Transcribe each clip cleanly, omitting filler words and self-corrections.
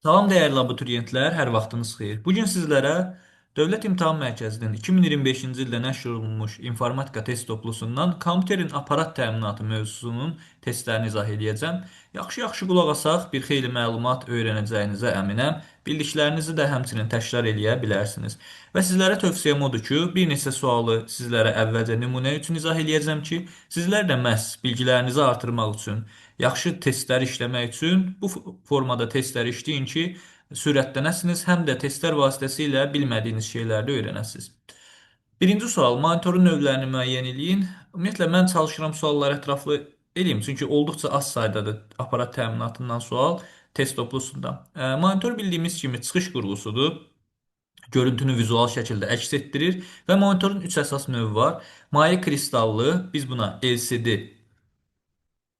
Salam dəyərli abituriyentlər, hər vaxtınız xeyir. Bu gün sizlərə Dövlət İmtahan Mərkəzinin 2025-ci ildə nəşr olunmuş informatika test toplusundan kompüterin aparat təminatı mövzusunun testlərini izah edəcəm. Yaxşı-yaxşı qulaq asaq, bir xeyli məlumat öyrənəcəyinizə əminəm. Bildiklərinizi də həmçinin təkrar eləyə bilərsiniz. Və sizlərə tövsiyəm odur ki, bir neçə sualı sizlərə əvvəlcə nümunə üçün izah eləyəcəm ki, sizlər də məhz bilgilərinizi artırmaq üçün yaxşı testlər işləmək üçün bu formada testlər işləyin ki, sürətlənəsiniz, həm də testlər vasitəsilə bilmədiyiniz şeyləri də öyrənəsiniz. Birinci sual, monitorun növlərini müəyyən eləyin. Ümumiyyətlə, mən çalışıram sualları ətraflı eləyim, çünki olduqca az saydadır aparat təminatından sual test toplusunda. Monitor bildiyimiz kimi çıxış qurğusudur. Görüntünü vizual şəkildə əks etdirir və monitorun üç əsas növü var. Maye kristallı, biz buna LCD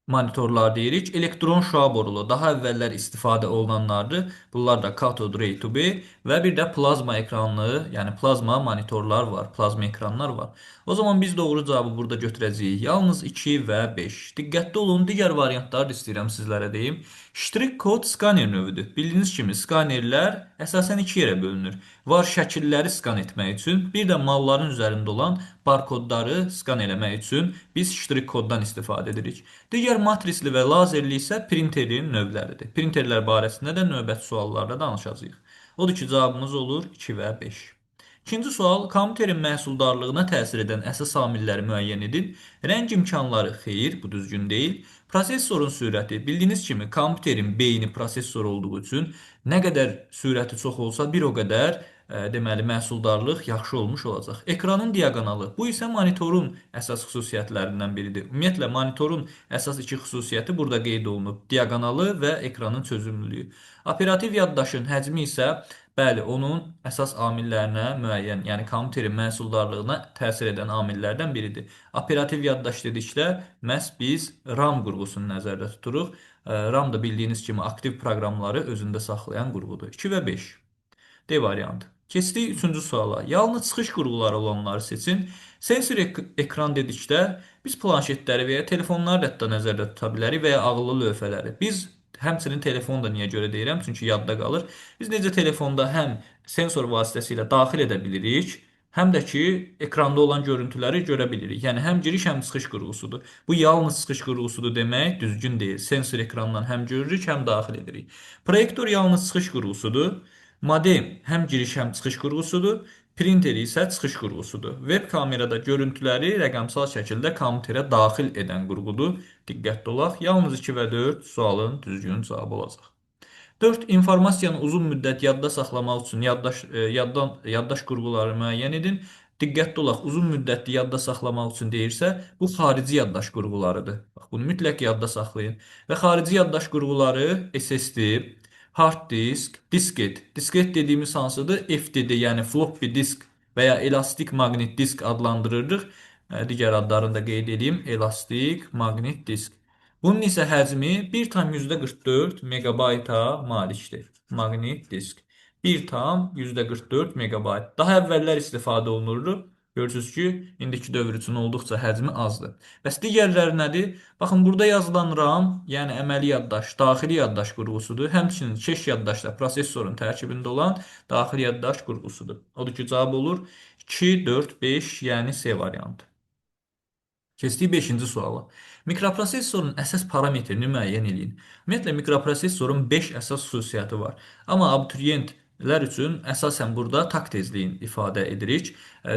monitorlar deyirik. Elektron şüa borulu daha əvvəllər istifadə olunanlardır. Bunlar da Cathode Ray Tube və bir də plazma ekranlı, yəni plazma monitorlar var, plazma ekranlar var. O zaman biz doğru cavabı burada götürəcəyik. Yalnız 2 və 5. Diqqətli olun, digər variantları da istəyirəm sizlərə deyim. Ştrik kod skaner növüdür. Bildiyiniz kimi skanerlər əsasən iki yerə bölünür. Var şəkilləri skan etmək üçün, bir də malların üzərində olan barkodları skan eləmək üçün biz ştrik koddan istifadə edirik. Digər matrisli və lazerli isə printerin növləridir. Printerlər barəsində də növbəti suallarda danışacağıq. Odur ki, cavabımız olur 2 və 5. İkinci sual, kompüterin məhsuldarlığına təsir edən əsas amilləri müəyyən edin. Rəng imkanları xeyir, bu düzgün deyil. Prosesorun sürəti, bildiyiniz kimi kompüterin beyni prosesor olduğu üçün nə qədər sürəti çox olsa, bir o qədər deməli məhsuldarlıq yaxşı olmuş olacaq. Ekranın diaqonalı, bu isə monitorun əsas xüsusiyyətlərindən biridir. Ümumiyyətlə monitorun əsas iki xüsusiyyəti burada qeyd olunub: diaqonalı və ekranın çözümlülüyü. Operativ yaddaşın həcmi isə bəli, onun əsas amillərinə müəyyən, yəni kompüterin məhsuldarlığına təsir edən amillərdən biridir. Operativ yaddaş dedikdə məhz biz RAM qurğusunu nəzərdə tuturuq. RAM da bildiyiniz kimi aktiv proqramları özündə saxlayan qurğudur. 2 və 5. D variantı. Keçdik üçüncü suala. Yalnız çıxış qurğuları olanları seçin. Sensor ekran dedikdə biz planşetləri və ya telefonları da hətta nəzərdə tuta bilərik və ya ağıllı lövhələri. Biz həmçinin telefonu da niyə görə deyirəm? Çünki yadda qalır. Biz necə telefonda həm sensor vasitəsilə daxil edə bilirik, həm də ki, ekranda olan görüntüləri görə bilirik. Yəni həm giriş, həm çıxış qurğusudur. Bu yalnız çıxış qurğusudur demək düzgün deyil. Sensor ekrandan həm görürük, həm daxil edirik. Proyektor yalnız çıxış qurğusudur. Modem həm giriş, həm çıxış qurğusudur. Printer isə çıxış qurğusudur. Web kamerada görüntüləri rəqəmsal şəkildə kompüterə daxil edən qurğudur. Diqqətli olaq. Yalnız 2 və 4 sualın düzgün cavabı olacaq. 4. İnformasiyanı uzun müddət yadda saxlamaq üçün yaddaş qurğuları müəyyən edin. Diqqətli olaq, uzun müddətli yadda saxlamaq üçün deyirsə, bu xarici yaddaş qurğularıdır. Bax, bunu mütləq yadda saxlayın. Və xarici yaddaş qurğuları SSD, hard disk, disket. Disket dediyimiz hansıdır? FDD, yəni floppy disk və ya elastik maqnit disk adlandırırdıq. Digər adlarını da qeyd edeyim. Elastik maqnit disk. Bunun isə həcmi 1,44 megabayta malikdir. Maqnit disk. 1,44 megabayt. Daha əvvəllər istifadə olunurdu. Görürsünüz ki, indiki dövr üçün olduqca həcmi azdır. Bəs digərləri nədir? Baxın, burada yazılan RAM, yəni əməli yaddaş, daxili yaddaş qurğusudur. Həmçinin keş yaddaş da prosesorun tərkibində olan daxili yaddaş qurğusudur. Odur ki, cavab olur 2, 4, 5, yəni C variantı. Keçdik 5-ci suala. Mikroprosesorun əsas parametrini müəyyən edin. Ümumiyyətlə, mikroprosesorun 5 əsas xüsusiyyəti var. Amma abituriyentlər üçün əsasən burada tak tezliyini ifadə edirik.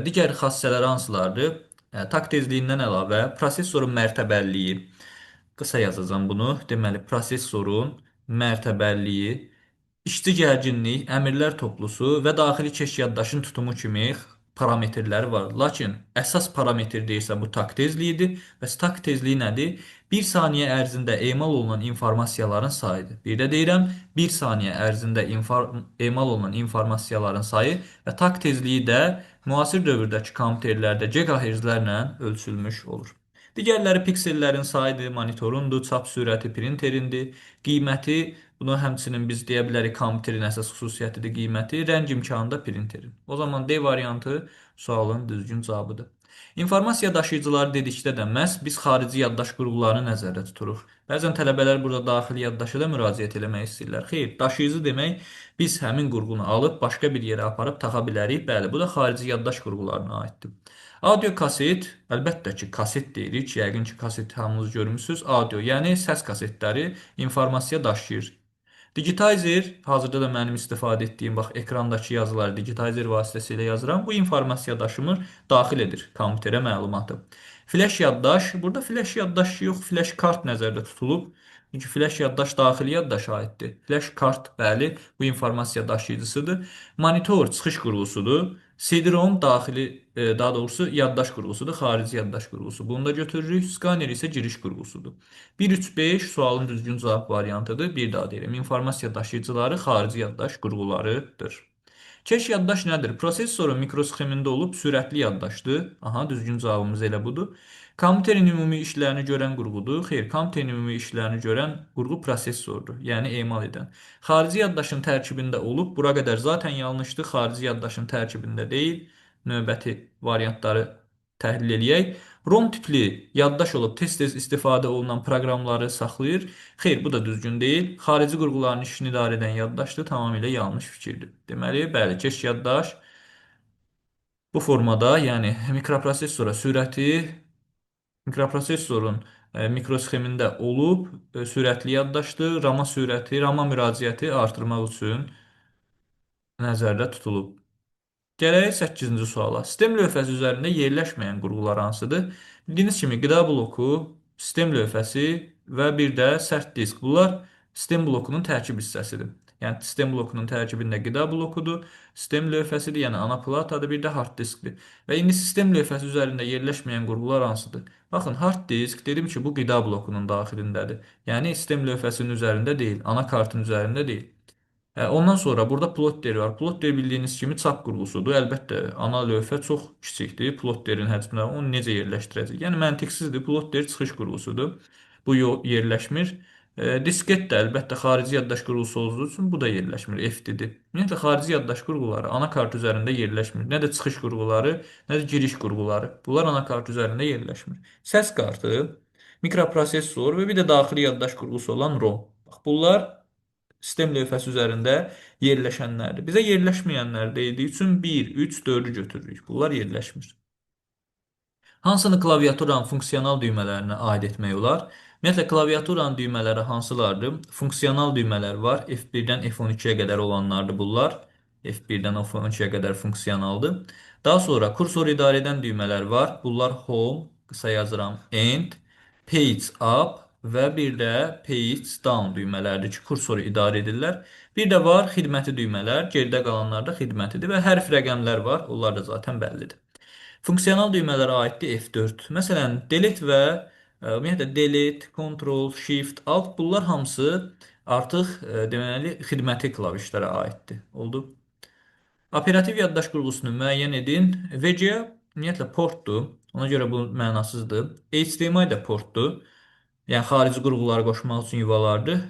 Digər xassələr hansılardır? Tak tezliyindən əlavə prosesorun mərtəbəliliyi, qısa yazacağam bunu. Deməli, prosesorun mərtəbəliliyi, İşçi gərginlik, əmrlər toplusu və daxili keş yaddaşın tutumu kimi parametrləri var. Lakin əsas parametr deyirsə bu tak tezliyidir. Bəs tak tezliyi nədir? 1 saniyə ərzində emal olunan informasiyaların sayıdır. Bir də deyirəm, 1 saniyə ərzində emal olunan informasiyaların sayı və tak tezliyi də müasir dövrdəki kompüterlərdə gigahertzlərlə ölçülmüş olur. Digərləri piksellərin sayıdır, monitorundur, çap sürəti printerindir, qiyməti, bunu həmçinin biz deyə bilərik kompüterin əsas xüsusiyyətidir qiyməti, rəng imkanı da printerin. O zaman D variantı sualın düzgün cavabıdır. İnformasiya daşıyıcıları dedikdə də məhz biz xarici yaddaş qurğularını nəzərdə tuturuq. Bəzən tələbələr burada daxili yaddaşa da müraciət etmək istəyirlər. Xeyr, daşıyıcı demək biz həmin qurğunu alıb başqa bir yerə aparıb taxa bilərik. Bəli, bu da xarici yaddaş qurğularına aiddir. Audio kaset, əlbəttə ki, kaset deyirik. Yəqin ki, kaset hamınız görmüsünüz. Audio, yəni səs kasetləri informasiya daşıyır. Digitizer, hazırda da mənim istifadə etdiyim, bax, ekrandakı yazıları digitizer vasitəsilə yazıram. Bu informasiya daşımır, daxil edir kompüterə məlumatı. Flash yaddaş, burada flash yaddaş yox, flash kart nəzərdə tutulub. Çünki flash yaddaş daxili yaddaşa aiddir. Flash kart, bəli, bu informasiya daşıyıcısıdır. Monitor çıxış qurğusudur. CD-ROM daxili, daha doğrusu yaddaş qurğusudur, xarici yaddaş qurğusu. Bunu da götürürük. Skaner isə giriş qurğusudur. 1-3-5 sualın düzgün cavab variantıdır. Bir daha deyirəm. İnformasiya daşıyıcıları xarici yaddaş qurğularıdır. Keş yaddaş nədir? Prosesorun mikrosxemində olub sürətli yaddaşdır. Aha, düzgün cavabımız elə budur. Kompüterin ümumi işlərini görən qurğudur. Xeyr, kompüterin ümumi işlərini görən qurğu prosesordur, yəni emal edən. Xarici yaddaşın tərkibində olub, bura qədər zaten yanlışdır. Xarici yaddaşın tərkibində deyil. Növbəti variantları təhlil eləyək. ROM tipli yaddaş olub tez-tez istifadə olunan proqramları saxlayır. Xeyr, bu da düzgün deyil. Xarici qurğuların işini idarə edən yaddaşdır. Tamamilə yanlış fikirdir. Deməli, bəli, keş yaddaş bu formada, yəni mikroprosesorun mikrosxemində olub sürətli yaddaşdır. RAM-a sürəti, RAM-a müraciəti artırmaq üçün nəzərdə tutulub. Gələk 8-ci suala. Sistem lövhəsi üzərində yerləşməyən qurğular hansıdır? Bildiyiniz kimi qida bloku, sistem lövhəsi və bir də sərt disk. Bunlar sistem blokunun tərkib hissəsidir. Yəni sistem blokunun tərkibində qida blokudur, sistem lövhəsidir, yəni ana platadır, bir də hard diskdir. Və indi sistem lövhəsi üzərində yerləşməyən qurğular hansıdır? Baxın, hard disk dedim ki, bu qida blokunun daxilindədir. Yəni sistem lövhəsinin üzərində deyil, ana kartın üzərində deyil. Ondan sonra burada plotter var. Plotter bildiyiniz kimi çap qurğusudur. Əlbəttə, ana lövhə çox kiçikdir. Plotterin həcminə onu necə yerləşdirəcək? Yəni məntiqsizdir. Plotter çıxış qurğusudur. Bu yerləşmir. Disket də əlbəttə xarici yaddaş qurğusu olduğu üçün bu da yerləşmir. FTD-dir. Ümumiyyətlə xarici yaddaş qurğuları ana kart üzərində yerləşmir. Nə də çıxış qurğuları, nə də giriş qurğuları. Bunlar ana kart üzərində yerləşmir. Səs kartı, mikroprosesor və bir də daxili yaddaş qurğusu olan ROM. Bax, bunlar sistem lövhəsi üzərində yerləşənlərdir. Bizə yerləşməyənlər dediyi üçün 1, 3, 4-ü götürürük. Bunlar yerləşmir. Hansını klaviaturanın funksional düymələrinə aid etmək olar? Ümumiyyətlə, klaviaturanın düymələri hansılardır? Funksional düymələr var. F1-dən F12-yə qədər olanlardır bunlar. F1-dən F12-yə qədər funksionaldır. Daha sonra kursor idarə edən düymələr var. Bunlar Home, qısa yazıram, End, Page Up və bir də Page Down düymələridir ki, kursoru idarə edirlər. Bir də var xidməti düymələr, geridə qalanlar da xidmətidir və hərf rəqəmlər var. Onlar da zaten bəllidir. Funksional düymələrə aiddir F4. Məsələn, delete və ümumiyyətlə delete, control, shift, alt bunlar hamısı artıq deməli xidməti klavişlərə aiddir. Oldu. Operativ yaddaş qurğusunu müəyyən edin. VGA ümumiyyətlə portdur. Ona görə bu mənasızdır. HDMI də portdur. Yəni xarici qurğuları qoşmaq üçün yuvalardır.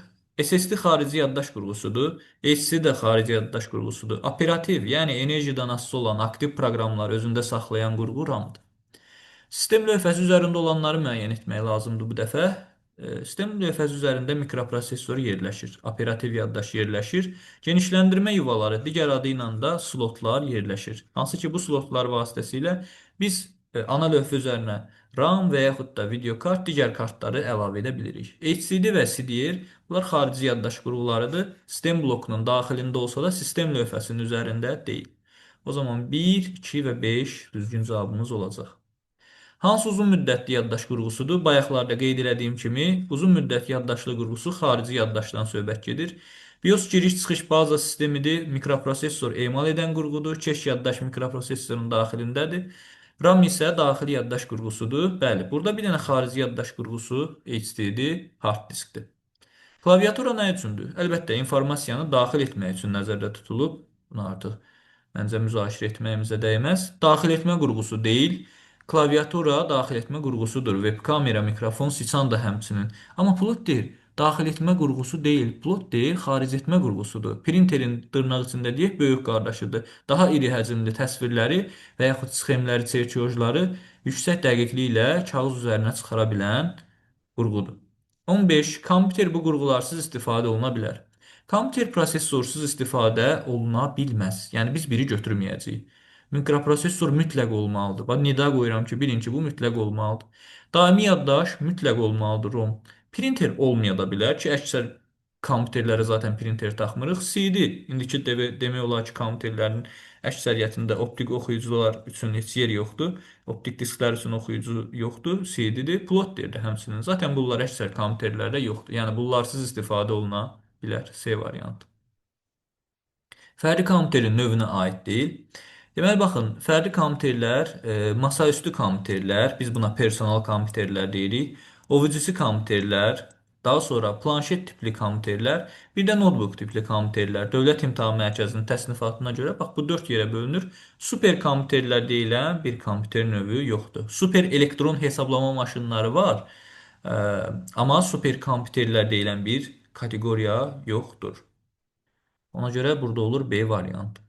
SSD xarici yaddaş qurğusudur. HDD də xarici yaddaş qurğusudur. Operativ, yəni enerjidən asılı olan aktiv proqramları özündə saxlayan qurğu RAM-dır. Sistem lövhəsi üzərində olanları müəyyən etmək lazımdır bu dəfə. Sistem lövhəsi üzərində mikroprosesor yerləşir, operativ yaddaş yerləşir, genişləndirmə yuvaları, digər adı ilə də slotlar yerləşir. Hansı ki, bu slotlar vasitəsilə biz ana lövhə üzərinə RAM və yaxud da videokart, digər kartları əlavə edə bilirik. HDD və CDR bunlar xarici yaddaş qurğularıdır. Sistem blokunun daxilində olsa da sistem lövhəsinin üzərində deyil. O zaman 1, 2 və 5 düzgün cavabımız olacaq. Hansı uzun müddətli yaddaş qurğusudur? Bayaqlarda qeyd elədiyim kimi, uzun müddətli yaddaşlı qurğusu xarici yaddaşdan söhbət gedir. BIOS giriş-çıxış baza sistemidir. Mikroprosesor emal edən qurğudur. Keş yaddaş mikroprosesorun daxilindədir. RAM isə daxili yaddaş qurğusudur. Bəli, burada bir dənə xarici yaddaş qurğusu HDD-dir, hard diskdir. Klaviatura nə üçündür? Əlbəttə, informasiyanı daxil etmək üçün nəzərdə tutulub. Bunu artıq məncə müzakirə etməyimizə dəyməz. Daxil etmə qurğusu deyil. Klaviatura daxil etmə qurğusudur. Webkamera, mikrofon, siçan da həmçinin. Amma plot deyil. Daxil etmə qurğusu deyil. Plot deyil, xaric etmə qurğusudur. Printerin dırnaq içində deyək, böyük qardaşıdır. Daha iri həcmli təsvirləri və yaxud sxemləri, çertyojları yüksək dəqiqliklə kağız üzərinə çıxara bilən qurğudur. 15. Kompüter bu qurğularsız istifadə oluna bilər. Kompüter prosesorsuz istifadə oluna bilməz. Yəni biz biri götürməyəcəyik. Mikroprosesor mütləq olmalıdır. Bax, nida qoyuram ki, bilin ki, bu mütləq olmalıdır. Daimi yaddaş mütləq olmalıdır, ROM. Printer olmaya da bilər ki, əksər kompüterlərə zaten printer taxmırıq. CD, indiki demək olar ki, kompüterlərin əksəriyyətində optik oxuyucular üçün heç yer yoxdur. Optik disklər üçün oxuyucu yoxdur. CD-dir, plotdir də həmçinin. Zaten bunlar əksər kompüterlərdə yoxdur. Yəni bunlarsız istifadə oluna bilər. C variantı. Fərdi kompüterin növünə aid deyil. Deməli, baxın, fərdi kompüterlər, masaüstü kompüterlər, biz buna personal kompüterlər deyirik. Ovucusu kompüterlər, daha sonra planşet tipli kompüterlər, bir də notebook tipli kompüterlər. Dövlət İmtahan Mərkəzinin təsnifatına görə bax bu 4 yerə bölünür. Super kompüterlər deyilən bir kompüter növü yoxdur. Super elektron hesablama maşınları var, e, amma super kompüterlər deyilən bir kateqoriya yoxdur. Ona görə burada olur B variantı.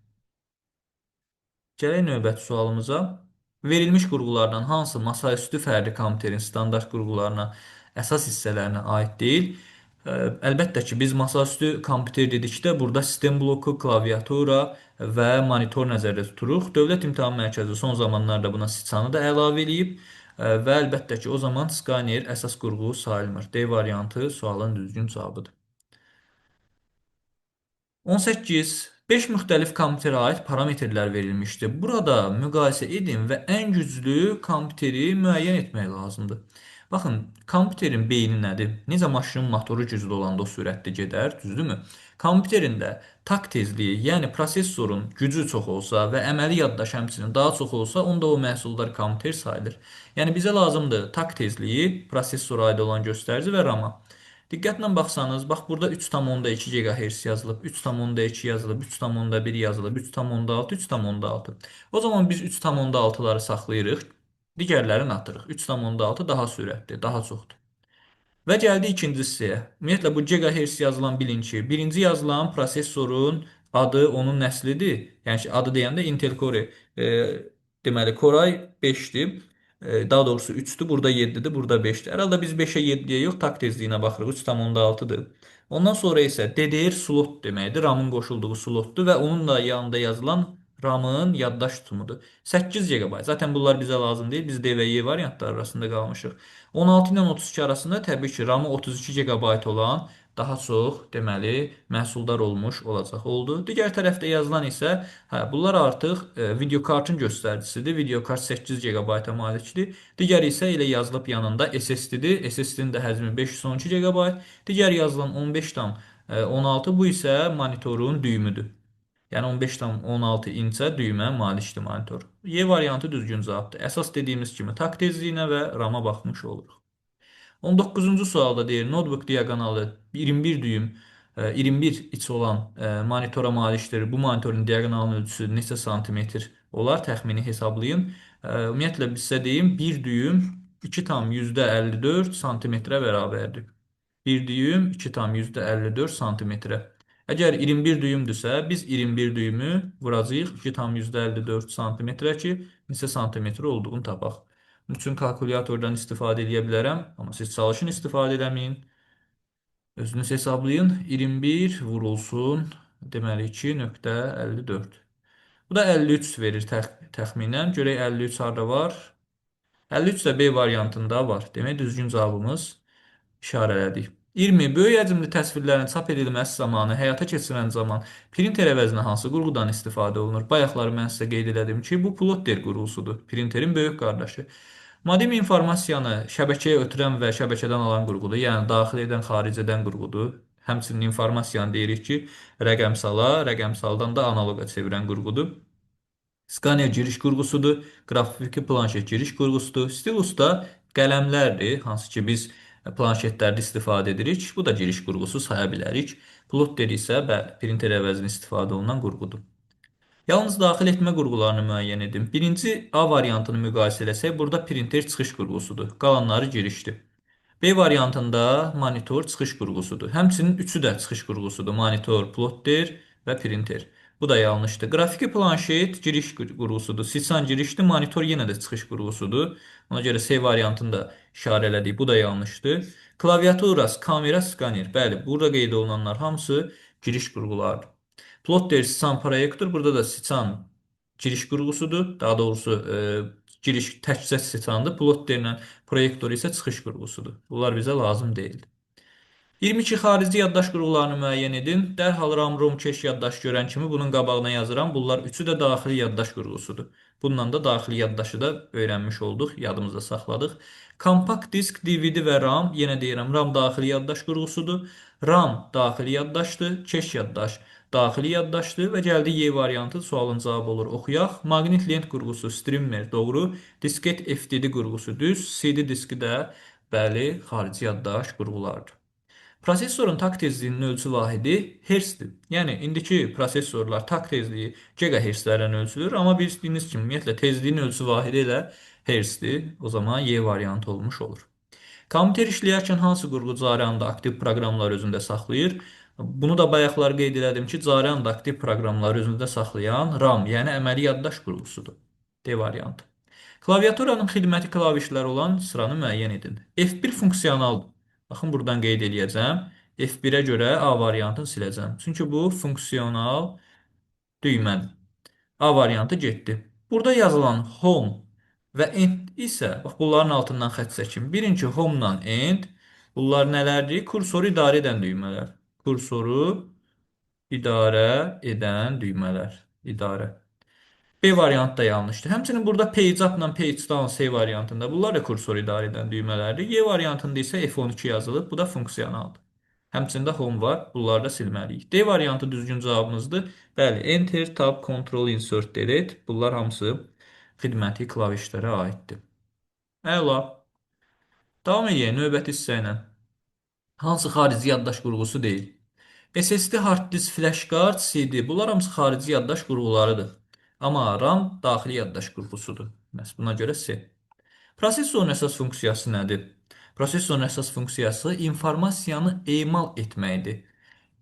Gələk növbəti sualımıza. Verilmiş qurğulardan hansı masaüstü fərdi kompüterin standart qurğularına, əsas hissələrinə aid deyil? Əlbəttə ki, biz masaüstü kompüter dedikdə burada sistem bloku, klaviatura və monitor nəzərdə tuturuq. Dövlət İmtahan Mərkəzi son zamanlarda buna siçanı da əlavə eləyib və əlbəttə ki, o zaman skaner əsas qurğu sayılmır. D variantı sualın düzgün cavabıdır. 18. 5 müxtəlif kompüterə aid parametrlər verilmişdir. Burada müqayisə edin və ən güclü kompüteri müəyyən etmək lazımdır. Baxın, kompüterin beyni nədir? Necə maşının motoru güclü olanda o sürətli gedər, düzdürmü? Kompüterin də tak tezliyi, yəni prosesorun gücü çox olsa və əməli yaddaş həmçinin daha çox olsa, onda o məhsuldar kompüter sayılır. Yəni bizə lazımdır tak tezliyi, prosesora aid olan göstərici və RAM-a. Diqqətlə baxsanız, bax burada 3,2 GHz yazılıb, 3,2 yazılıb, 3,1 yazılıb, 3,6, 3,6. O zaman biz 3,6-ları saxlayırıq, digərlərini atırıq. 3,6 daha sürətli, daha çoxdur. Və gəldi ikinci hissəyə. Ümumiyyətlə bu GHz yazılan bilin ki, birinci yazılan prosesorun adı onun nəslidir. Yəni ki, adı deyəndə Intel Core, deməli Core i5-dir. Daha doğrusu 3'tü, burada 7'dir, burada 5'dir. Herhalde biz 5'e 7'ye yox, tak tezliyinə baxırıq. 3,6'dır. Ondan sonra isə DDR slot deməkdir. RAM-ın qoşulduğu slotdur və onun da yanında yazılan RAM-ın yaddaş tutumudur. 8 GB. Zaten bunlar bizə lazım deyil. Biz D və Y variantları arasında qalmışıq. 16 ilə 32 arasında təbii ki, RAM-ı 32 GB olan daha çox, deməli, məhsuldar olmuş olacaq oldu. Digər tərəfdə yazılan isə, hə, bunlar artıq videokartın göstəricisidir. Videokart 8 GB-a malikdir. Digər isə elə yazılıb yanında SSD-dir. SSD-nin də həzmi 512 GB. Digər yazılan 15,16 bu isə monitorun düyümüdür. Yəni 15,16 incə düymə malikdir monitor. Y variantı düzgün cavabdır. Əsas dediyimiz kimi tak tezliyinə və RAM-a baxmış oluruq. 19-cu sualda deyir, notebook diaqonalı 21 düyüm, 21 içi olan monitora malikdir. Bu monitorun diaqonalının ölçüsü neçə santimetr olar? Təxmini hesablayın. Ümumiyyətlə bizə deyim, 1 düyüm 2,54 santimetrə bərabərdir. 1 düyüm 2,54 santimetrə. Əgər 21 düyümdürsə, biz 21 düyümü vuracağıq 2,54 santimetrə ki, neçə santimetr olduğunu tapaq. Bunun üçün kalkulyatordan istifadə edə bilərəm, amma siz çalışın istifadə eləməyin. Özünüz hesablayın. 21 vurulsun, deməli 2,54. Bu da 53 verir təxminən. Görək 53 harda var? 53 də B variantında var. Demək düzgün cavabımız işarələdik. 20. Böyük həcmli təsvirlərin çap edilməsi zamanı, həyata keçirilən zaman printer əvəzinə hansı qurğudan istifadə olunur? Bayaqları mən sizə qeyd elədim ki, bu plotter qurğusudur. Printerin böyük qardaşı. Modem informasiyanı şəbəkəyə ötürən və şəbəkədən alan qurğudur. Yəni daxil edən, xaric edən qurğudur. Həmçinin informasiyanı deyirik ki, rəqəmsala, rəqəmsaldan da analoqa çevirən qurğudur. Skaner giriş qurğusudur. Qrafiki planşet giriş qurğusudur. Stilus da qələmlərdir, hansı ki biz planşetlərdə istifadə edirik. Bu da giriş qurğusu saya bilərik. Plotter isə bəli, printer əvəzinə istifadə olunan qurğudur. Yalnız daxil etmə qurğularını müəyyən edin. Birinci A variantını müqayisə eləsək, burada printer çıxış qurğusudur. Qalanları girişdir. B variantında monitor çıxış qurğusudur. Həmçinin üçü də çıxış qurğusudur. Monitor, plotter və printer. Bu da yanlışdır. Qrafiki planşet giriş qurğusudur. Siçan girişdir, monitor yenə də çıxış qurğusudur. Ona görə C variantını da işarələdik. Bu da yanlışdır. Klaviatura, kamera, skaner. Bəli, burada qeyd olunanlar hamısı giriş qurğulardır. Plotter, siçan, proyektor. Burada da siçan giriş qurğusudur. Daha doğrusu giriş təkcə siçandır. Plotterlə proyektor isə çıxış qurğusudur. Bunlar bizə lazım deyil. 22 xarici yaddaş qurğularını müəyyən edin. Dərhal RAM, ROM, keş yaddaş görən kimi bunun qabağına yazıram. Bunlar üçü də daxili yaddaş qurğusudur. Bununla da daxili yaddaşı da öyrənmiş olduq, yadımızda saxladıq. Kompakt disk, DVD və RAM, yenə deyirəm, RAM daxili yaddaş qurğusudur. RAM daxili yaddaşdır, keş yaddaş daxili yaddaşdır və gəldi Y variantı sualın cavabı olur. Oxuyaq. Maqnit lent qurğusu, streamer doğru. Disket FDD qurğusu düz. CD diski də bəli, xarici yaddaş qurğulardır. Prosesorun tak tezliyinin ölçü vahidi hertzdir. Yəni indiki prosesorlar tak tezliyi gigahertzlərlə ölçülür, amma bildiyiniz kimi ümumiyyətlə tezliyin ölçü vahidi elə hertzdir. O zaman Y variantı olmuş olur. Kompüter işləyərkən hansı qurğu cari anda aktiv proqramları özündə saxlayır? Bunu da bayaqlar qeyd elədim ki, cari anda aktiv proqramları özündə saxlayan RAM, yəni əməli yaddaş qurğusudur. D variantı. Klaviaturanın xidməti klavişləri olan sıranı müəyyən edin. F1 funksionaldır. Baxın, buradan qeyd eləyəcəm. F1-ə görə A variantını siləcəm. Çünki bu funksional düymədir. A variantı getdi. Burada yazılan home və end isə, bax, bunların altından xətt çəkin. Birinci home-la end, bunlar nələrdir? Kursoru idarə edən düymələr. Kursoru idarə edən düymələr. İdarə. B variantı da yanlışdır. Həmçinin burada page up ilə page down C variantında bunlar da kursoru idarə edən düymələrdir. Y variantında isə F12 yazılıb. Bu da funksionaldır. Həmçində home var. Bunları da silməliyik. D variantı düzgün cavabımızdır. Bəli, enter, tab, control, insert, delete. Bunlar hamısı xidməti klavişlərə aiddir. Əla. Davam edək növbəti hissə ilə. Hansı xarici yaddaş qurğusu deyil? SSD, hard disk, flash card, CD. Bunlar hamısı xarici yaddaş qurğularıdır. Amma RAM daxili yaddaş qurğusudur. Məhz buna görə C. Prosesorun əsas funksiyası nədir? Prosesorun əsas funksiyası informasiyanı emal etməkdir.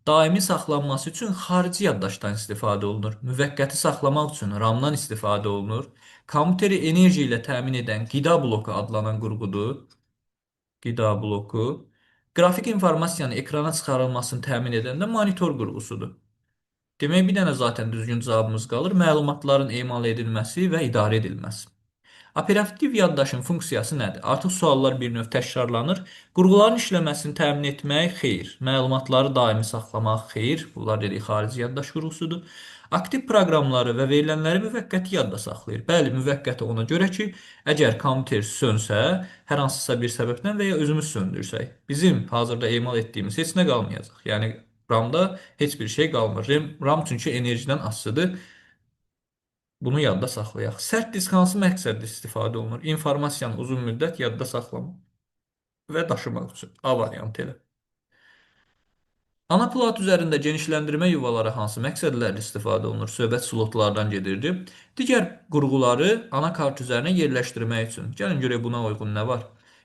Daimi saxlanması üçün xarici yaddaşdan istifadə olunur. Müvəqqəti saxlamaq üçün RAM-dan istifadə olunur. Kompüteri enerji ilə təmin edən qida bloku adlanan qurğudur. Qida bloku. Qrafik informasiyanı ekrana çıxarılmasını təmin edən də monitor qurğusudur. Demək, bir dənə zaten düzgün cavabımız qalır. Məlumatların emal edilməsi və idarə edilməsi. Operativ yaddaşın funksiyası nədir? Artıq suallar bir növ təkrarlanır. Qurğuların işləməsini təmin etmək, xeyr. Məlumatları daimi saxlamaq, xeyr. Bunlar dedik, xarici yaddaş qurğusudur. Aktiv proqramları və verilənləri müvəqqəti yadda saxlayır. Bəli, müvəqqəti ona görə ki, əgər kompüter sönsə, hər hansısa bir səbəbdən və ya özümüz söndürsək, bizim hazırda emal etdiyimiz heç nə qalmayacaq. Yəni RAM-da heç bir şey qalmır. RAM çünki enerjidən asılıdır. Bunu yadda saxlayaq. Sərt disk hansı məqsədlə istifadə olunur? İnformasiyanı uzun müddət yadda saxlamaq və daşımaq üçün. A variantı elə. Ana plat üzərində genişləndirmə yuvaları hansı məqsədlərlə istifadə olunur? Söhbət slotlardan gedirdi. Digər qurğuları anakart üzərinə yerləşdirmək üçün. Gəlin görək buna uyğun nə var?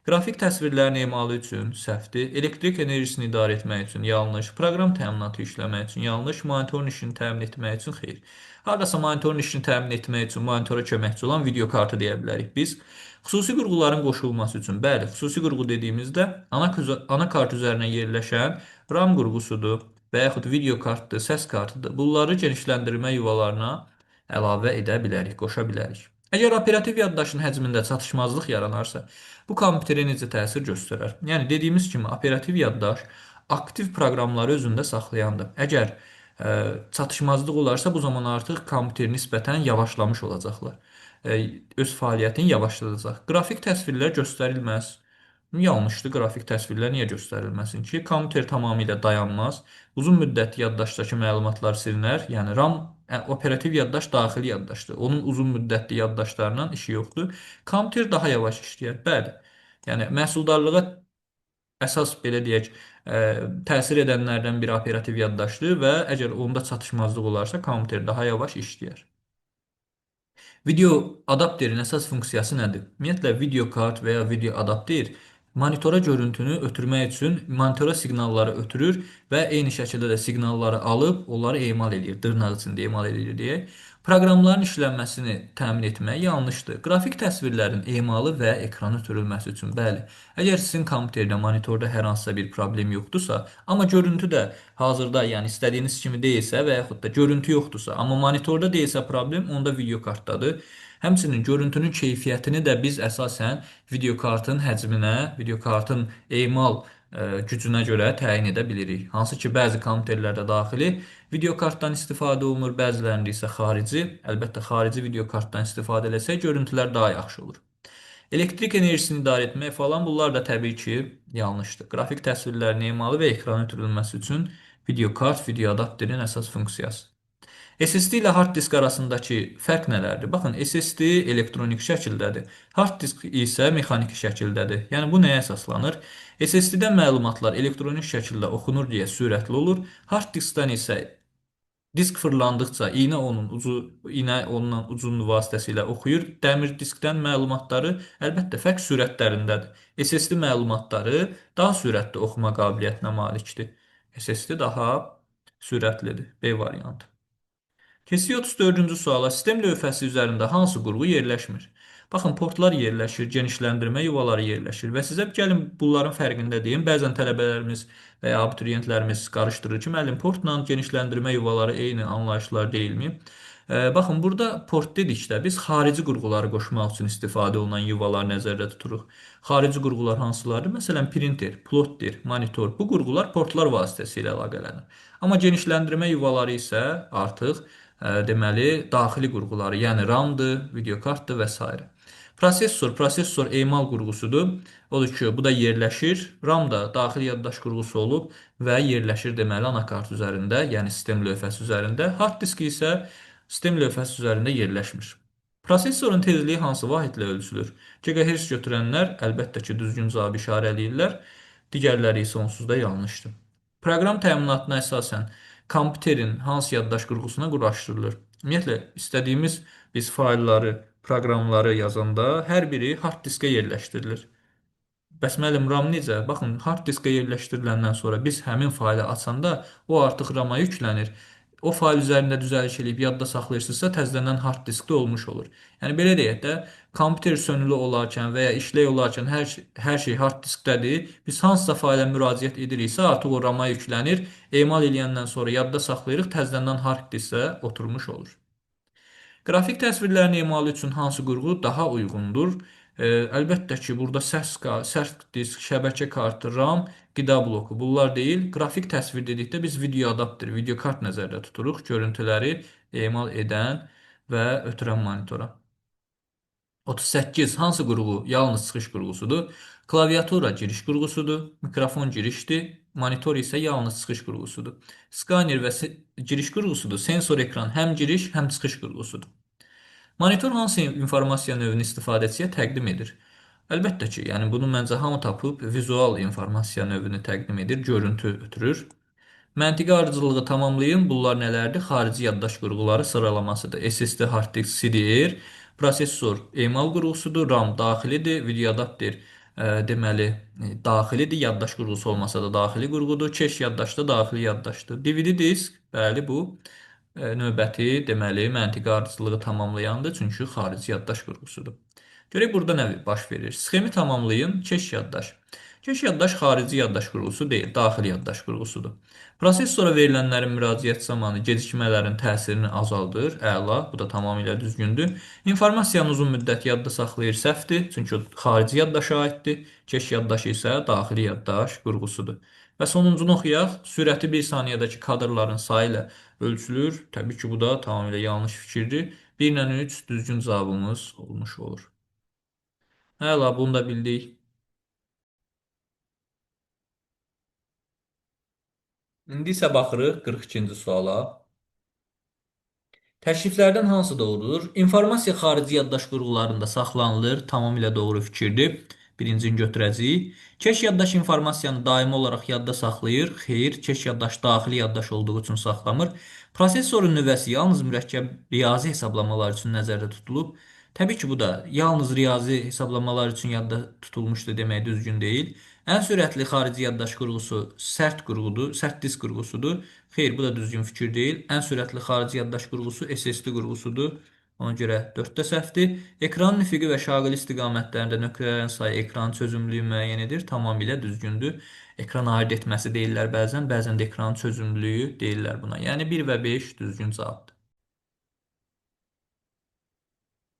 Qrafik təsvirlərin emalı üçün səhvdir. Elektrik enerjisini idarə etmək üçün yanlış. Proqram təminatı işləmək üçün yanlış. Monitorun işini təmin etmək üçün xeyr. Hardasa monitorun işini təmin etmək üçün monitora köməkçi olan video kartı deyə bilərik biz. Xüsusi qurğuların qoşulması üçün. Bəli, xüsusi qurğu dediyimizdə anakart üzərinə yerləşən RAM qurğusudur və yaxud video kartdır, səs kartıdır. Bunları genişləndirmə yuvalarına əlavə edə bilərik, qoşa bilərik. Əgər operativ yaddaşın həcmində çatışmazlıq yaranarsa, bu kompüterə necə təsir göstərər? Yəni dediyimiz kimi operativ yaddaş aktiv proqramları özündə saxlayandır. Əgər çatışmazlıq olarsa, bu zaman artıq kompüter nisbətən yavaşlamış olacaqlar. Öz fəaliyyətini yavaşladacaq. Qrafik təsvirlər göstərilməz. Yanlışdır, qrafik təsvirlər niyə göstərilməsin ki? Kompüter tamamilə dayanmaz. Uzun müddətli yaddaşdakı məlumatlar silinər. Yəni RAM operativ yaddaş daxili yaddaşdır. Onun uzun müddətli yaddaşlarla işi yoxdur. Kompüter daha yavaş işləyər. Bəli. Yəni məhsuldarlığa əsas belə deyək, təsir edənlərdən biri operativ yaddaşdır və əgər onda çatışmazlıq olarsa, kompüter daha yavaş işləyər. Video adapterin əsas funksiyası nədir? Ümumiyyətlə, video kart və ya video adapter monitora görüntünü ötürmək üçün monitora siqnalları ötürür və eyni şəkildə də siqnalları alıb onları emal edir, dırnaq içində emal edir deyək. Proqramların işlənməsini təmin etmək yanlışdır. Qrafik təsvirlərin emalı və ekrana ötürülməsi üçün, bəli, əgər sizin kompüterdə, monitorda hər hansısa bir problem yoxdursa, amma görüntü də hazırda, yəni istədiyiniz kimi deyilsə və yaxud da görüntü yoxdursa, amma monitorda deyilsə problem, onda video kartdadır. Həmçinin görüntünün keyfiyyətini də biz əsasən videokartın həcminə, videokartın emal gücünə görə təyin edə bilirik. Hansı ki, bəzi kompüterlərdə daxili videokartdan istifadə olunur, bəzilərində isə xarici. Əlbəttə, xarici videokartdan istifadə etsək, görüntülər daha yaxşı olur. Elektrik enerjisini idarə etmək falan bunlar da təbii ki, yanlışdır. Qrafik təsvirlərin emalı və ekrana ötürülməsi üçün videokart, video adapterin əsas funksiyası. SSD ilə hard disk arasındakı fərq nələrdir? Baxın, SSD elektronik şəkildədir. Hard disk isə mexaniki şəkildədir. Yəni bu nəyə əsaslanır? SSD-dən məlumatlar elektronik şəkildə oxunur deyə sürətli olur. Hard diskdən isə disk fırlandıqca iynə onunla uzunluğu vasitəsilə oxuyur. Dəmir diskdən məlumatları əlbəttə fərq sürətlərindədir. SSD məlumatları daha sürətli oxuma qabiliyyətinə malikdir. SSD daha sürətlidir. B variantı. Keçirik 34-cü suala. Sistem lövhəsi üzərində hansı qurğu yerləşmir? Baxın, portlar yerləşir, genişləndirmə yuvaları yerləşir və sizə gəlin bunların fərqində deyim. Bəzən tələbələrimiz və ya abituriyentlərimiz qarışdırır ki, müəllim, portla genişləndirmə yuvaları eyni anlayışlar deyilmi? Baxın, burada port dedikdə biz xarici qurğuları qoşmaq üçün istifadə olunan yuvaları nəzərdə tuturuq. Xarici qurğular hansılardır? Məsələn, printer, plotdir, monitor. Bu qurğular portlar vasitəsilə əlaqələnir. Amma genişləndirmə yuvaları isə artıq deməli, daxili qurğuları, yəni RAM-dır, videokartdır və s. Prosesor emal qurğusudur. Odur ki, bu da yerləşir. RAM da daxili yaddaş qurğusu olub və yerləşir deməli anakart üzərində, yəni sistem lövhəsi üzərində. Hard disk isə sistem lövhəsi üzərində yerləşmir. Prosesorun tezliyi hansı vahidlə ölçülür? GHz götürənlər əlbəttə ki, düzgün cavabı işarələyirlər. Digərləri isə onsuz da yanlışdır. Proqram təminatına əsasən kompüterin hansı yaddaş qurğusuna quraşdırılır? Ümumiyyətlə, istədiyimiz biz faylları, proqramları yazanda hər biri hard diskə yerləşdirilir. Bəs müəllim, RAM necə? Baxın, hard diskə yerləşdiriləndən sonra biz həmin faylı açanda o artıq RAM-a yüklənir. O fayl üzərində düzəliş edib yadda saxlayırsınızsa təzədən hard diskdə olmuş olur. Yəni belə deyək də, kompüter sönülü olarkən və ya işlək olarkən hər şey hard diskdədir. Biz hansısa fayla müraciət ediriksə artıq o RAM-a yüklənir. Emal eləyəndən sonra yadda saxlayırıq, təzədən hard diskə oturmuş olur. Qrafik təsvirlərin emalı üçün hansı qurğu daha uyğundur? Əlbəttə ki, burada sərt disk, şəbəkə kartı, RAM, qida bloku bunlar deyil. Qrafik təsvir dedikdə biz video adapter, video kart nəzərdə tuturuq. Görüntüləri emal edən və ötürən monitora. 38. Hansı qurğu yalnız çıxış qurğusudur? Klaviatura giriş qurğusudur. Mikrofon girişdir. Monitor isə yalnız çıxış qurğusudur. Skaner və giriş qurğusudur. Sensor ekran həm giriş, həm çıxış qurğusudur. Monitor hansı informasiya növünü istifadəçiyə təqdim edir? Əlbəttə ki, yəni bunu məncə hamı tapıb vizual informasiya növünü təqdim edir, görüntü ötürür. Məntiqi ardıcılığı tamamlayın. Bunlar nələrdir? Xarici yaddaş qurğuları sıralamasıdır. SSD, hard disk, CDR, prosesor emal qurğusudur, RAM daxilidir, video adapter deməli daxilidir, yaddaş qurğusu olmasa da daxili qurğudur. Keş yaddaş da daxili yaddaşdır. DVD disk, bəli bu növbəti deməli məntiqi ardıcılığı tamamlayandır, çünki xarici yaddaş qurğusudur. Görək burada nə baş verir? Sxemi tamamlayın. Keş yaddaş. Keş yaddaş xarici yaddaş qurğusu deyil, daxili yaddaş qurğusudur. Prosesora verilənlərin müraciət zamanı gecikmələrin təsirini azaldır. Əla, bu da tamamilə düzgündür. İnformasiyanı uzun müddət yadda saxlayır, səhvdir, çünki o xarici yaddaşa aiddir. Keş yaddaşı isə daxili yaddaş qurğusudur. Və sonuncunu oxuyaq. Sürəti 1 saniyədəki kadrların sayı ilə ölçülür. Təbii ki, bu da tamamilə yanlış fikirdir. 1 ilə 3 düzgün cavabımız olmuş olur. Əla, bunu da bildik. İndi isə baxırıq 42-ci suala. Təkliflərdən hansı doğrudur? İnformasiya xarici yaddaş qurğularında saxlanılır. Tamamilə doğru fikirdir. Birincini götürəcəyik. Keş yaddaş informasiyanı daimi olaraq yadda saxlayır. Xeyr, keş yaddaş daxili yaddaş olduğu üçün saxlamır. Prosesorun nüvəsi yalnız mürəkkəb riyazi hesablamalar üçün nəzərdə tutulub. Təbii ki, bu da yalnız riyazi hesablamalar üçün yadda tutulmuşdur demək düzgün deyil. Ən sürətli xarici yaddaş qurğusu sərt qurğudur, sərt disk qurğusudur. Xeyr, bu da düzgün fikir deyil. Ən sürətli xarici yaddaş qurğusu SSD qurğusudur. Ona görə 4-də səhvdir. Ekranın üfüqi və şaqili istiqamətlərində nöqtələrin sayı ekranın çözümlülüyü müəyyən edir. Tamamilə düzgündür. Ekran ayırd etməsi deyirlər bəzən, bəzən də ekranın çözümlülüyü deyirlər buna. Yəni 1 və 5 düzgün cavabdır.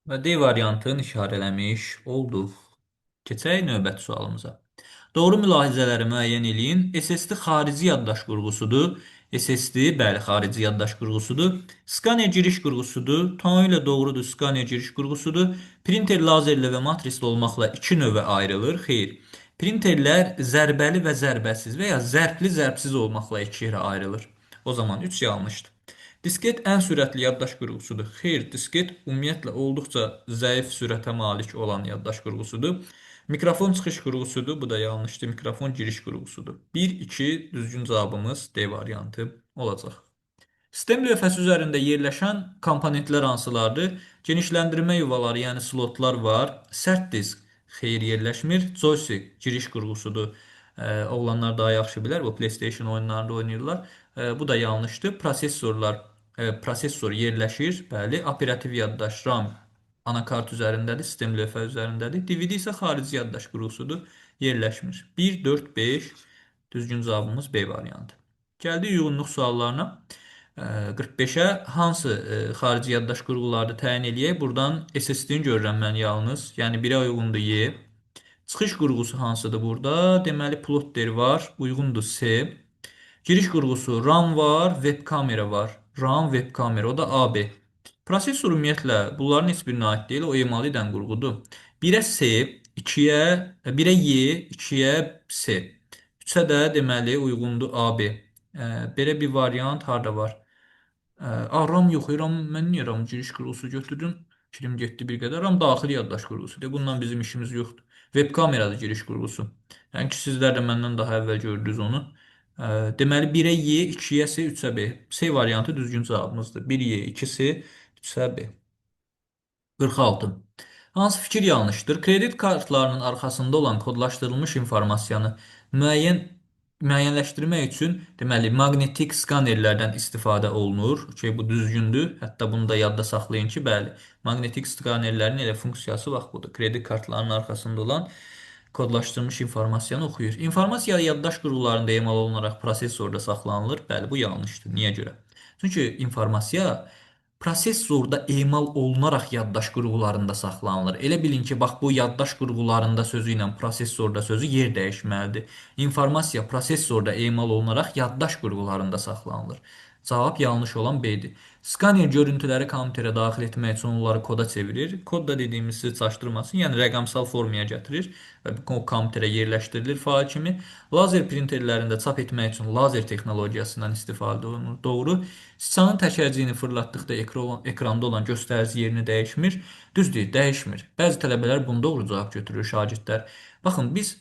Və D variantını işarələmiş olduq. Keçək növbəti sualımıza. Doğru mülahizələri müəyyən eləyin. SSD xarici yaddaş qurğusudur. SSD, bəli, xarici yaddaş qurğusudur. Skaner giriş qurğusudur. Tamamilə doğrudur, skaner giriş qurğusudur. Printer lazerli və matrisli olmaqla iki növə ayrılır. Xeyr. Printerlər zərbəli və zərbəsiz və ya zərbli, zərbsiz olmaqla iki yerə ayrılır. O zaman 3 yanlışdır. Disket ən sürətli yaddaş qurğusudur. Xeyr, disket ümumiyyətlə olduqca zəif sürətə malik olan yaddaş qurğusudur. Mikrofon çıxış qurğusudur. Bu da yanlışdır. Mikrofon giriş qurğusudur. 1-2 düzgün cavabımız D variantı olacaq. Sistem lövhəsi üzərində yerləşən komponentlər hansılardır? Genişləndirmə yuvaları, yəni slotlar var. Sərt disk xeyir yerləşmir. Joystick giriş qurğusudur. Oğlanlar daha yaxşı bilər. Bu PlayStation oyunlarında oynayırlar. Bu da yanlışdır. Prosesor yerləşir. Bəli, operativ yaddaş RAM anakart üzərindədir, sistem lövhə üzərindədir. DVD isə xarici yaddaş qurğusudur, yerləşmir. 1, 4, 5 düzgün cavabımız B variantı. Gəldik uyğunluq suallarına. 45-ə hansı xarici yaddaş qurğularını təyin eləyək? Buradan SSD-ni görürəm mən yalnız. Yəni 1-ə uyğundur Y. Çıxış qurğusu hansıdır burada? Deməli plotter var, uyğundur C. Giriş qurğusu RAM var, web kamera var. RAM, web kamera, o da AB. Prosesor ümumiyyətlə bunların heç birinə aid deyil, o emalı edən qurğudur. 1-ə C, 2-yə, 1-ə Y, 2-yə C. 3-ə də deməli uyğundur AB. Belə bir variant harda var? RAM yox, RAM mən niyə RAM giriş qurğusu götürdüm? Fikrim getdi bir qədər. RAM daxili yaddaş qurğusudur. Bundan bizim işimiz yoxdur. Web kameradır giriş qurğusu. Yəni ki, sizlər də məndən daha əvvəl gördünüz onu. Deməli 1-ə Y, 2-yə C, 3-ə B. C variantı düzgün cavabımızdır. 1Y, 2C, 3-ə B. 46. Hansı fikir yanlışdır? Kredit kartlarının arxasında olan kodlaşdırılmış informasiyanı müəyyənləşdirmək üçün deməli maqnetik skanerlərdən istifadə olunur ki, bu düzgündür. Hətta bunu da yadda saxlayın ki, bəli, maqnetik skanerlərin elə funksiyası bax budur. Kredit kartlarının arxasında olan kodlaşdırılmış informasiyanı oxuyur. İnformasiya yaddaş qurğularında emal olunaraq prosesorda saxlanılır. Bəli, bu yanlışdır. Niyə görə? Çünki informasiya prosesorda emal olunaraq yaddaş qurğularında saxlanılır. Elə bilin ki, bax bu yaddaş qurğularında sözü ilə prosesorda sözü yer dəyişməlidir. İnformasiya prosesorda emal olunaraq yaddaş qurğularında saxlanılır. Cavab yanlış olan B-dir. Skaner görüntüləri kompüterə daxil etmək üçün onları koda çevirir. Kod da dediyimiz sizi çaşdırmasın, yəni rəqəmsal formaya gətirir və bu kompüterə yerləşdirilir fail kimi. Lazer printerlərində çap etmək üçün lazer texnologiyasından istifadə olunur. Doğru. Siçanın təkərciyini fırlatdıqda ekranda olan göstərici yerini dəyişmir. Düzdür, dəyişmir. Bəzi tələbələr bunu doğru cavab götürür şagirdlər. Baxın, biz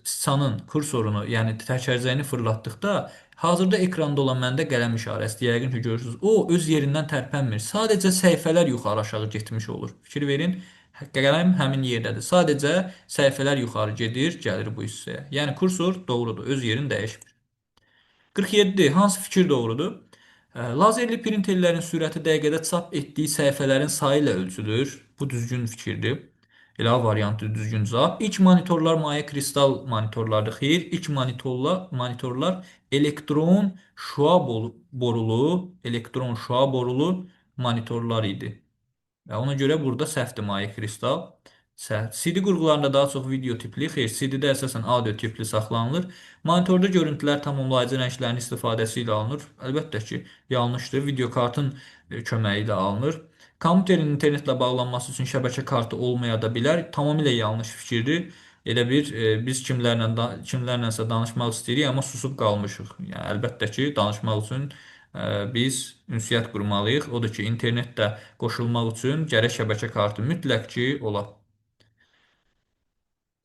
siçanın kursorunu, yəni təkərcəyini fırlatdıqda hazırda ekranda olan məndə qələm işarəsidir. Yəqin ki, görürsünüz. O öz yerindən tərpənmir. Sadəcə səhifələr yuxarı aşağı getmiş olur. Fikir verin. Qələm həmin yerdədir. Sadəcə səhifələr yuxarı gedir, gəlir bu hissəyə. Yəni kursor doğrudur, öz yerini dəyişmir. 47. Hansı fikir doğrudur? Lazerli printerlərin sürəti dəqiqədə çap etdiyi səhifələrin sayı ilə ölçülür. Bu düzgün fikirdir. Elə A variantı düzgün cavab. İlk monitorlar maye kristal monitorlardır. Xeyr, ilk monitorlar elektron şua borulu monitorlar idi. Və ona görə burada səhvdir maye kristal. Səhv. CD qurğularında daha çox video tipli, xeyr, CD-də əsasən audio tipli saxlanılır. Monitorda görüntülər tamamlayıcı rənglərin istifadəsi ilə alınır. Əlbəttə ki, yanlışdır. Video kartın köməyi ilə alınır. Kompüterin internetlə bağlanması üçün şəbəkə kartı olmaya da bilər. Tamamilə yanlış fikirdir. Elə bir biz kimlərlənsə danışmaq istəyirik, amma susub qalmışıq. Yəni əlbəttə ki, danışmaq üçün biz ünsiyyət qurmalıyıq. Odur ki, internetdə qoşulmaq üçün gərək şəbəkə kartı mütləq ki, ola.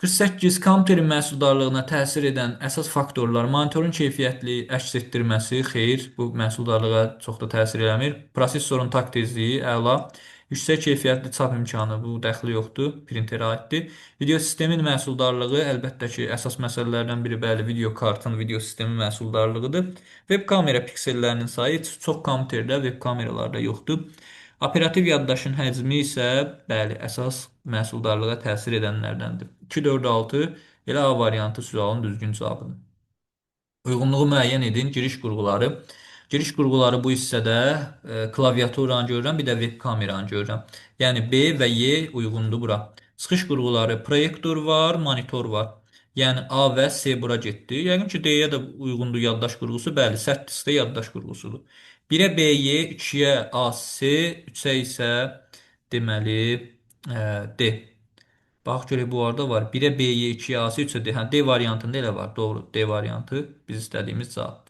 48. Kompüterin məhsuldarlığına təsir edən əsas faktorlar monitorun keyfiyyətli əks etdirməsi, xeyr, bu məhsuldarlığa çox da təsir eləmir. Prosesorun tak tezliyi, əla. Yüksək keyfiyyətli çap imkanı bu dəxli yoxdur, printerə aiddir. Video sistemin məhsuldarlığı əlbəttə ki, əsas məsələlərdən biri bəli, video kartın, video sistemi məhsuldarlığıdır. Web kamera piksellərinin sayı çox kompüterdə, web kameralarda yoxdur. Operativ yaddaşın həcmi isə bəli, əsas məhsuldarlığa təsir edənlərdəndir. 246 elə A variantı sualın düzgün cavabıdır. Uyğunluğu müəyyən edin. Giriş qurğuları. Giriş qurğuları bu hissədə klaviaturanı görürəm, bir də web kameranı görürəm. Yəni B və Y uyğundur bura. Çıxış qurğuları proyektor var, monitor var. Yəni A və C bura getdi. Yəqin ki, D-yə də uyğundur yaddaş qurğusu. Bəli, sərt diskdə yaddaş qurğusudur. 1-ə BY, 2-yə AC, 3-ə isə deməli D. Bax görək bu arada var. 1-ə B-yə, 2-yə A-sı, 3-ə D. Hə, D variantında elə var. Doğru. D variantı biz istədiyimiz cavabdır.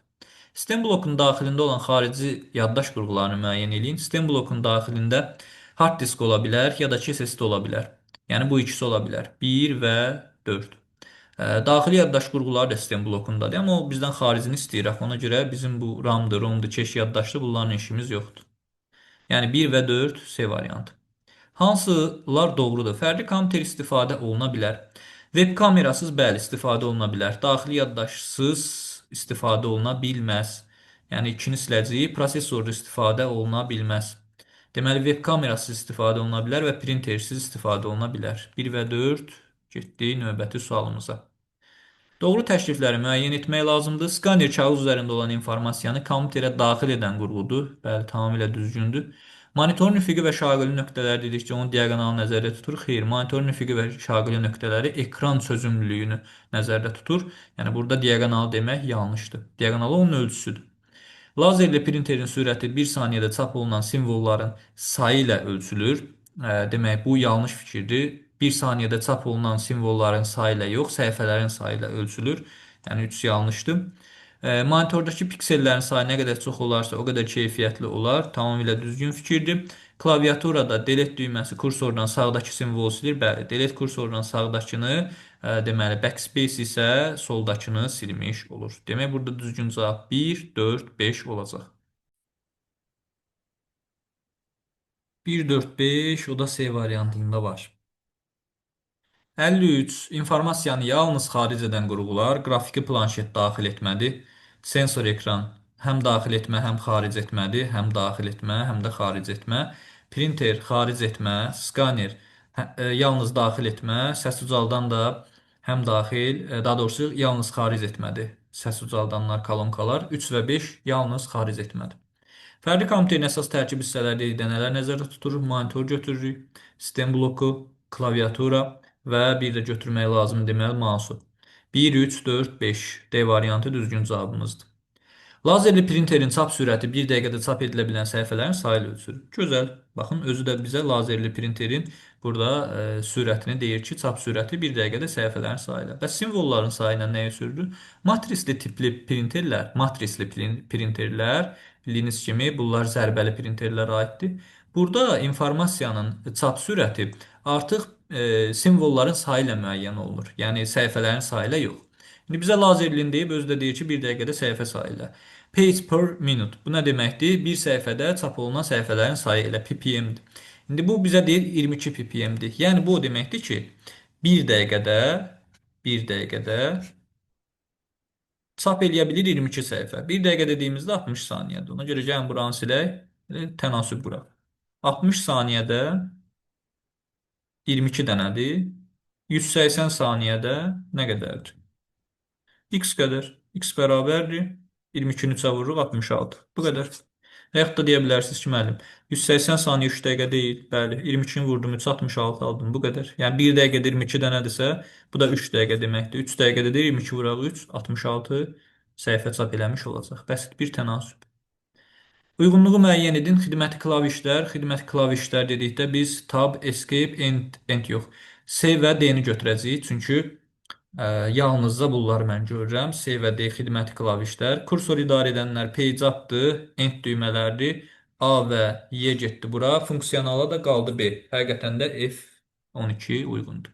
Sistem blokunun daxilində olan xarici yaddaş qurğularını müəyyən edin. Sistem blokunun daxilində hard disk ola bilər ya da ki SSD ola bilər. Yəni bu ikisi ola bilər. 1 və 4. Daxili yaddaş qurğuları da sistem blokundadır. Amma o bizdən xaricini istəyir. Ona görə bizim bu RAM-dır, ROM-dur, keş yaddaşdır. Bunların işimiz yoxdur. Yəni 1 və 4 C variantı. Hansılar doğrudur? Fərdi kompüter istifadə oluna bilər. Web kamerasız bəli istifadə oluna bilər. Daxili yaddaşsız istifadə oluna bilməz. Yəni ikini siləcəyik. Prosesorda istifadə oluna bilməz. Deməli web kamerasız istifadə oluna bilər və printersiz istifadə oluna bilər. 1 və 4 getdik növbəti sualımıza. Doğru təklifləri müəyyən etmək lazımdır. Skaner kağız üzərində olan informasiyanı kompüterə daxil edən qurğudur. Bəli, tamamilə düzgündür. Monitorun üfüqi və şaquli nöqtələri dedikcə onun diaqonalı nəzərdə tutur. Xeyr, monitorun üfüqi və şaquli nöqtələri ekran çözümlülüyünü nəzərdə tutur. Yəni burada diaqonalı demək yanlışdır. Diaqonalı onun ölçüsüdür. Lazerlə printerin sürəti 1 saniyədə çap olunan simvolların sayı ilə ölçülür. Demək, bu yanlış fikirdir. 1 saniyədə çap olunan simvolların sayı ilə yox, səhifələrin sayı ilə ölçülür. Yəni 3 yanlışdır. Monitordakı piksellərin sayı nə qədər çox olarsa, o qədər keyfiyyətli olar. Tamamilə düzgün fikirdir. Klaviaturada delete düyməsi kursordan sağdakı simvolu silir. Bəli, delete kursordan sağdakını, deməli backspace isə soldakını silmiş olur. Demək, burada düzgün cavab 1, 4, 5 olacaq. 1, 4, 5 o da C variantında var. 53. İnformasiyanı yalnız xaric edən qurğular qrafiki planşet daxil etmədi. Sensor ekran həm daxil etmə, həm xaric etmədi, həm daxil etmə, həm də xaric etmə. Printer xaric etmə, skaner yalnız daxil etmə, səs ucaldan da həm daxil, daha doğrusu yalnız xaric etmədi. Səs ucaldanlar, kolonkalar 3 və 5 yalnız xaric etmədi. Fərdi kompüterin əsas tərkib hissələri dedikdə nələr nəzərdə tutulur? Monitor götürürük, sistem bloku, klaviatura və bir də götürmək lazım deməli mausu. 1, 3, 4, 5 D variantı düzgün cavabımızdır. Lazerli printerin çap sürəti 1 dəqiqədə çap edilə bilən səhifələrin sayı ilə ölçülür. Gözəl. Baxın, özü də bizə lazerli printerin burada sürətini deyir ki, çap sürəti 1 dəqiqədə səhifələrin sayı ilə. Bəs simvolların sayı ilə nə ölçülür? Matrisli tipli printerlər, bildiyiniz kimi bunlar zərbəli printerlərə aiddir. Burada informasiyanın çap sürəti artıq simvolların sayı ilə müəyyən olunur. Yəni səhifələrin sayı ilə yox. İndi bizə lazerlin deyib, özü də deyir ki, 1 dəqiqədə səhifə sayı ilə. Page per minute. Bu nə deməkdir? Bir səhifədə çap olunan səhifələrin sayı elə ppm-dir. İndi bu bizə deyir 22 ppm-dir. Yəni bu o deməkdir ki, 1 dəqiqədə 1 dəqiqədə çap eləyə bilir 22 səhifə. 1 dəqiqə dediyimizdə 60 saniyədir. Ona görə gəlin buranı silək. Tənasüb bura. 60 saniyədə 22 dənədir. 180 saniyədə nə qədərdir? X qədər. X bərabərdir. 22-ni 3-ə vururuq 66. Bu qədər. Və yaxud da deyə bilərsiniz ki, müəllim, 180 saniyə 3 dəqiqə deyil. Bəli, 22-ni vurdum 3, 66 aldım. Bu qədər. Yəni 1 dəqiqədə 22 dənədirsə, bu da 3 dəqiqə deməkdir. 3 dəqiqədə də 22 vuraq 3, 66 səhifə çap eləmiş olacaq. Bəsit bir tənasüb. Uyğunluğu müəyyən edin. Xidməti klavişlər. Xidməti klavişlər dedikdə biz tab, escape, end yox. C və D-ni götürəcəyik. Çünki yalnızca bunları mən görürəm. C və D xidməti klavişlər. Kursor idarə edənlər page up-dır, end düymələrdir. A və Y getdi bura. Funksiyonala da qaldı B. Həqiqətən də F12 uyğundur.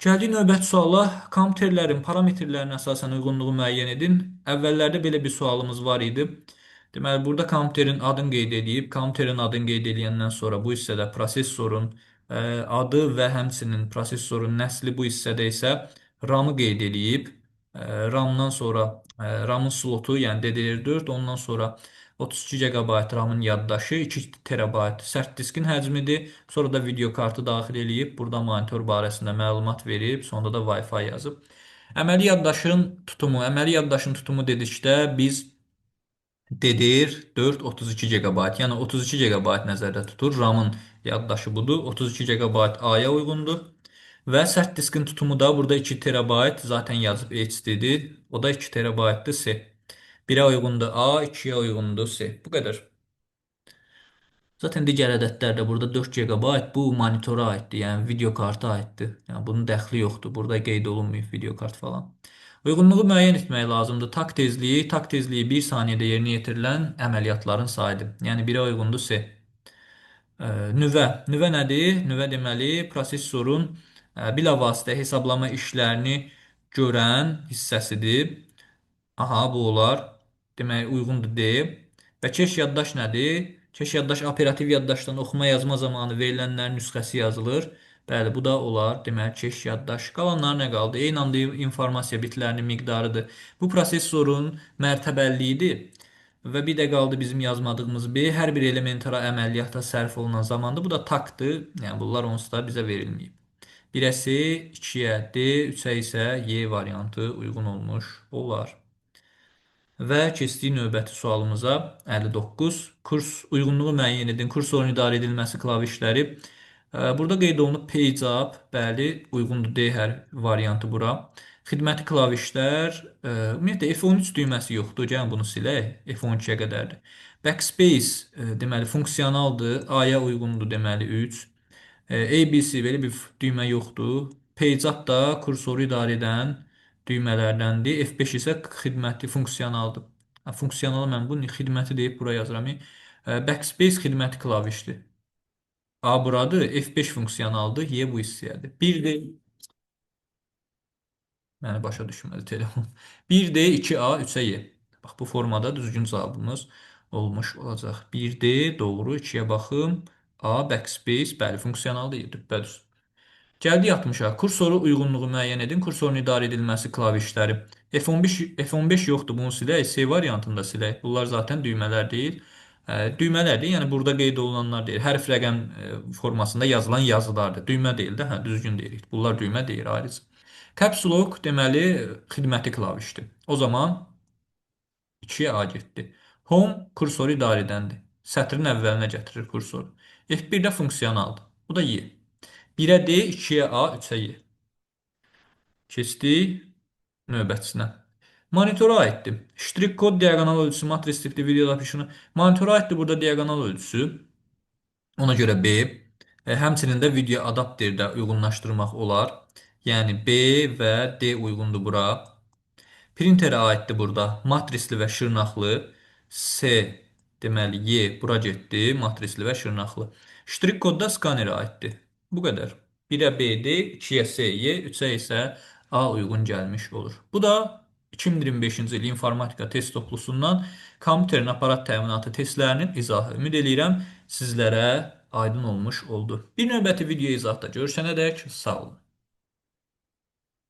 Gəldik növbəti suala. Kompüterlərin parametrlərinə əsasən uyğunluğu müəyyən edin. Əvvəllərdə belə bir sualımız var idi. Deməli, burada kompüterin adını qeyd edib, kompüterin adını qeyd edəndən sonra bu hissədə prosesorun adı və həmçinin prosesorun nəsli, bu hissədə isə RAM-ı qeyd edib, RAM-dan sonra RAM-ın slotu, yəni DDR4, ondan sonra 32 GB RAM-ın yaddaşı, 2 TB sərt diskin həcmidir. Sonra da video kartı daxil edib, burada monitor barəsində məlumat verib, sonda da Wi-Fi yazıb. Əməli yaddaşın tutumu dedikdə biz DDR4 32 GB, yəni 32 GB nəzərdə tutur. RAM-ın yaddaşı budur. 32 GB A-ya uyğundur. Və sərt diskin tutumu da burada 2 TB zaten yazıb HDD-dir. O da 2 TB-dır C. 1-ə uyğundur A, 2-yə uyğundur C. Bu qədər. Zaten digər ədədlər də burada 4 GB bu monitora aiddir, yəni video karta aiddir. Yəni bunun dəxli yoxdur. Burada qeyd olunmayıb video kart falan. Uyğunluğu müəyyən etmək lazımdır. Tak tezliyi 1 saniyədə yerinə yetirilən əməliyyatların sayıdır. Yəni 1-ə uyğundur C. Nüvə nədir? Nüvə deməli prosesorun bilavasitə hesablama işlərini görən hissəsidir. Aha, bu olar. Demək, uyğundur D. Və keş yaddaş nədir? Keş yaddaş operativ yaddaşdan oxuma yazma zamanı verilənlərin nüsxəsi yazılır. Bəli, bu da olar. Demək, keş yaddaş. Qalanlar nə qaldı? Eyni anda informasiya bitlərinin miqdarıdır. Bu prosesorun mərtəbəlliyidir. Və bir də qaldı bizim yazmadığımız B. Hər bir elementara əməliyyata sərf olunan zamanda. Bu da taktır. Yəni, bunlar onsuz da bizə verilməyib. 1-ə C, 2-yə D, 3-ə isə Y variantı uyğun olmuş olar. Və keçdik növbəti sualımıza 59. Kurs uyğunluğu müəyyən edin. Kursorun idarə edilməsi klavişləri. Burada qeyd olunub page up. Bəli, uyğundur D hər variantı bura. Xidməti klavişlər. Ümumiyyətlə F13 düyməsi yoxdur. Gəlin bunu silək. F12-yə qədərdir. Backspace deməli funksionaldır. A-ya uyğundur deməli 3. ABC belə bir düymə yoxdur. PageUp da kursoru idarə edən düymələrdəndir. F5 isə xidməti funksiyonaldır. Funksiyonalı mən bunu xidməti deyib bura yazıram. Backspace xidməti klavişdir. A buradır. F5 funksiyonaldır. Y bu hissəyədir. Bir də məni başa düşmədi telefon. 1D, 2A, 3-ə Y. Bax bu formada düzgün cavabımız olmuş olacaq. 1D doğru, 2-yə baxım. A backspace, bəli, funksionaldır, düppədüz. Gəldik 60-a. Kursoru uyğunluğu müəyyən edin. Kursorun idarə edilməsi klavişləri. F15 yoxdur, bunu silək. C variantında silək. Bunlar zaten düymələr deyil. Düymələrdir, yəni burada qeyd olunanlar deyil. Hərf rəqəm formasında yazılan yazılardır. Düymə deyil də, hə, düzgün deyirik. Bunlar düymə deyil, ayrıca. Caps Lock deməli xidməti klavişdir. O zaman 2-yə A getdi. Home kursoru idarə edəndir. Sətrin əvvəlinə gətirir kursoru. F1-də funksionaldır. Bu da Y. 1-ə D, 2-yə A, 3-ə Y. Keçdik növbətisinə. Monitora aiddir. Ştrik kod, diaqonal ölçüsü, matris tipli video apışını. Monitora aiddir burada diaqonal ölçüsü. Ona görə B. Həmçinin də video adapterdə uyğunlaşdırmaq olar. Yəni B və D uyğundur bura. Printerə aiddir burada. Matrisli və şırnaqlı. C deməli Y bura getdi. Matrisli və şırnaqlı. Ştrik kodda skanerə aiddir. Bu qədər. 1-ə B-dir, 2-yə C-Y, 3-ə isə A uyğun gəlmiş olur. Bu da 2025-ci il informatika test toplusundan kompüterin aparat təminatı testlərinin izahı. Ümid eləyirəm sizlərə aydın olmuş oldu. Bir növbəti video izahda görüşənədək sağ olun.